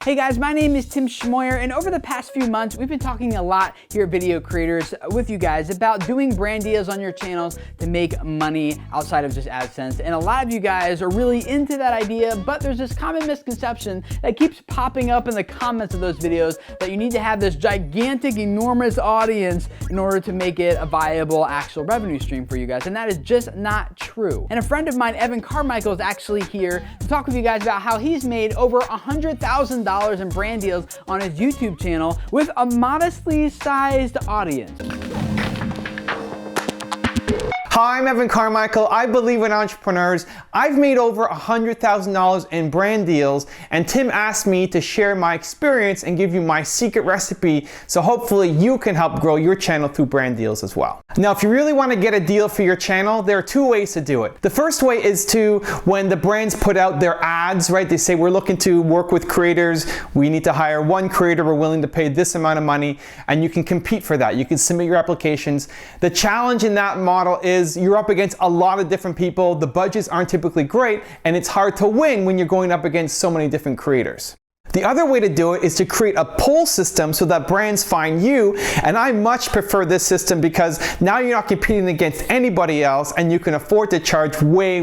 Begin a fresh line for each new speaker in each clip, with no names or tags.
Hey guys, my name is Tim Schmoyer, and over the past few months, we've been talking a lot here at Video Creators with you guys about doing brand deals on your channels to make money outside of just AdSense. And a lot of you guys are really into that idea, but there's this common misconception that keeps popping up in the comments of those videos that you need to have this gigantic, enormous audience in order to make it a viable actual revenue stream for you guys. And that is just not true. And a friend of mine, Evan Carmichael, is actually here to talk with you guys about how he's made over $100,000 in brand deals on his YouTube channel with a modestly sized audience.
Hi, I'm Evan Carmichael. I believe in entrepreneurs. I've made over $100,000 in brand deals, and Tim asked me to share my experience and give you my secret recipe so hopefully you can help grow your channel through brand deals as well. Now, if you really want to get a deal for your channel, there are two ways to do it. The first way is to, when the brands put out their ads, right? They say, we're looking to work with creators. We need to hire one creator. We're willing to pay this amount of money, and you can compete for that. You can submit your applications. The challenge in that model is you're up against a lot of different people, the budgets aren't typically great, and it's hard to win when you're going up against so many different creators. The other way to do it is to create a pull system so that brands find you, and I much prefer this system because now you're not competing against anybody else and you can afford to charge way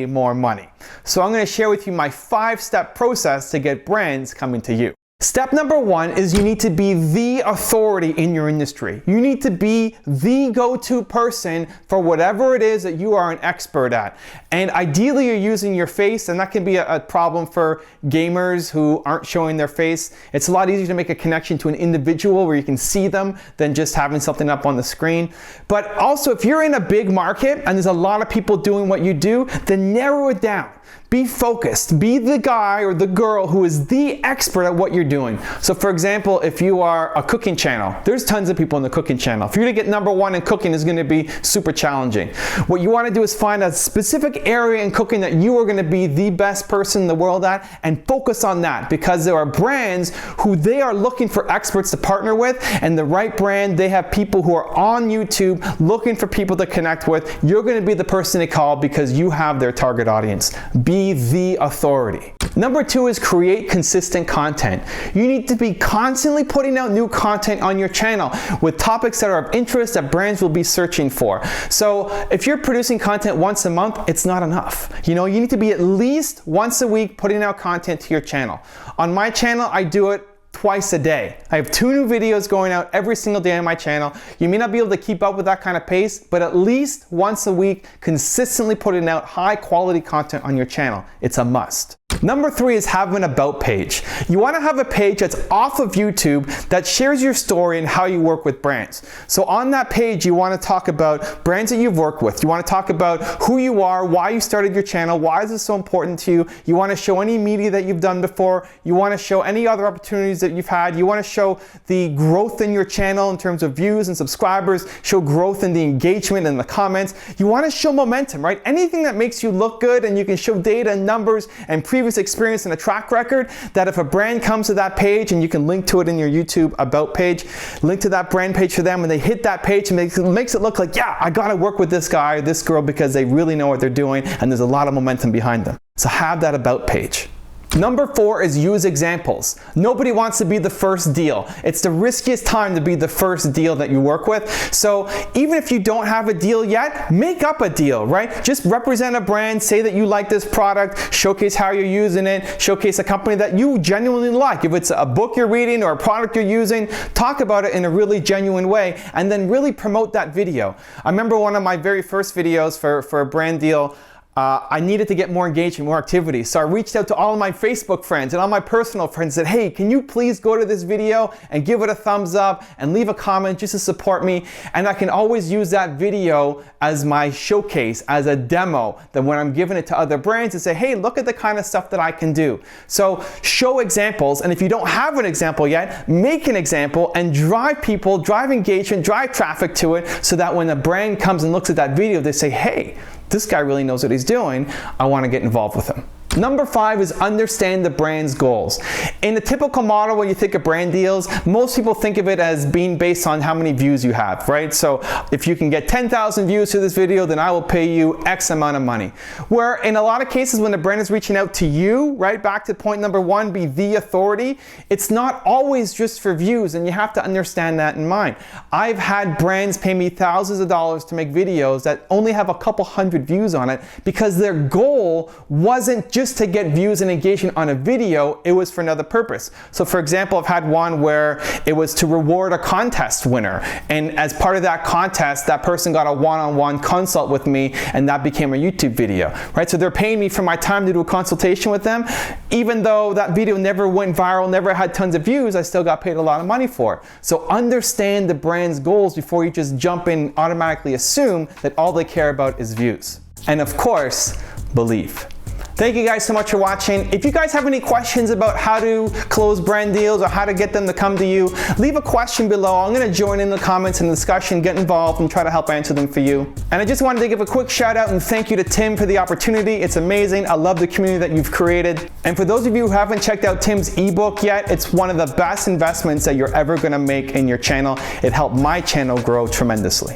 more money. So I'm going to share with you my 5-step process to get brands coming to you. Step number 1 is you need to be the authority in your industry. You need to be the go-to person for whatever it is that you are an expert at. And ideally you're using your face, and that can be a problem for gamers who aren't showing their face. It's a lot easier to make a connection to an individual where you can see them than just having something up on the screen. But also, if you're in a big market and there's a lot of people doing what you do, then narrow it down. Be focused. Be the guy or the girl who is the expert at what you're doing. So for example, if you are a cooking channel, there's tons of people in the cooking channel. For you to get #1 in cooking is going to be super challenging. What you want to do is find a specific area in cooking that you are going to be the best person in the world at, and focus on that, because there are brands who they are looking for experts to partner with, and the right brand, they have people who are on YouTube looking for people to connect with. You're going to be the person to call because you have their target audience. Be the authority. Number 2 is create consistent content. You need to be constantly putting out new content on your channel with topics that are of interest that brands will be searching for. So if you're producing content once a month, it's not enough. You need to be at least once a week putting out content to your channel. On my channel, I do it twice a day. I have 2 new videos going out every single day on my channel. You may not be able to keep up with that kind of pace, but at least once a week, consistently putting out high quality content on your channel. It's a must. Number 3 is have an about page. You want to have a page that's off of YouTube that shares your story and how you work with brands. So on that page, you want to talk about brands that you've worked with. You want to talk about who you are, why you started your channel, why is this so important to you. You want to show any media that you've done before. You want to show any other opportunities that you've had. You want to show the growth in your channel in terms of views and subscribers, show growth in the engagement and the comments. You want to show momentum, right? Anything that makes you look good and you can show data and numbers and previous experience and a track record, that if a brand comes to that page, and you can link to it in your YouTube about page, link to that brand page for them, and they hit that page, and it makes it look like, yeah, I gotta work with this guy or this girl because they really know what they're doing and there's a lot of momentum behind them. So have that about page. Number 4 is use examples. Nobody wants to be the first deal. It's the riskiest time to be the first deal that you work with. So even if you don't have a deal yet, make up a deal, right? Just represent a brand, say that you like this product, showcase how you're using it, showcase a company that you genuinely like. If it's a book you're reading or a product you're using, talk about it in a really genuine way, and then really promote that video. I remember one of my very first videos for a brand deal, I needed to get more engagement, more activity. So I reached out to all of my Facebook friends and all my personal friends and said, hey, can you please go to this video and give it a thumbs up and leave a comment just to support me? And I can always use that video as my showcase, as a demo, that when I'm giving it to other brands and say, hey, look at the kind of stuff that I can do. So show examples, and if you don't have an example yet, make an example and drive people, drive engagement, drive traffic to it, so that when a brand comes and looks at that video, they say, hey, this guy really knows what he's doing. I want to get involved with him. Number 5 is understand the brand's goals. In the typical model, when you think of brand deals, most people think of it as being based on how many views you have, right? So if you can get 10,000 views to this video, then I will pay you X amount of money. Where in a lot of cases, when the brand is reaching out to you, right, back to point number 1, be the authority, it's not always just for views, and you have to understand that in mind. I've had brands pay me thousands of dollars to make videos that only have a couple hundred views on it because their goal wasn't just to get views and engagement on a video, it was for another purpose. So for example, I've had one where it was to reward a contest winner, and as part of that contest, that person got a one-on-one consult with me, and that became a YouTube video, right? So they're paying me for my time to do a consultation with them. Even though that video never went viral, never had tons of views, I still got paid a lot of money for it. So understand the brand's goals before you just jump in and automatically assume that all they care about is views. And of course, believe. Thank you guys so much for watching. If you guys have any questions about how to close brand deals or how to get them to come to you, leave a question below. I'm going to join in the comments and the discussion, get involved, and try to help answer them for you. And I just wanted to give a quick shout out and thank you to Tim for the opportunity. It's amazing. I love the community that you've created. And for those of you who haven't checked out Tim's ebook yet, it's one of the best investments that you're ever going to make in your channel. It helped my channel grow tremendously.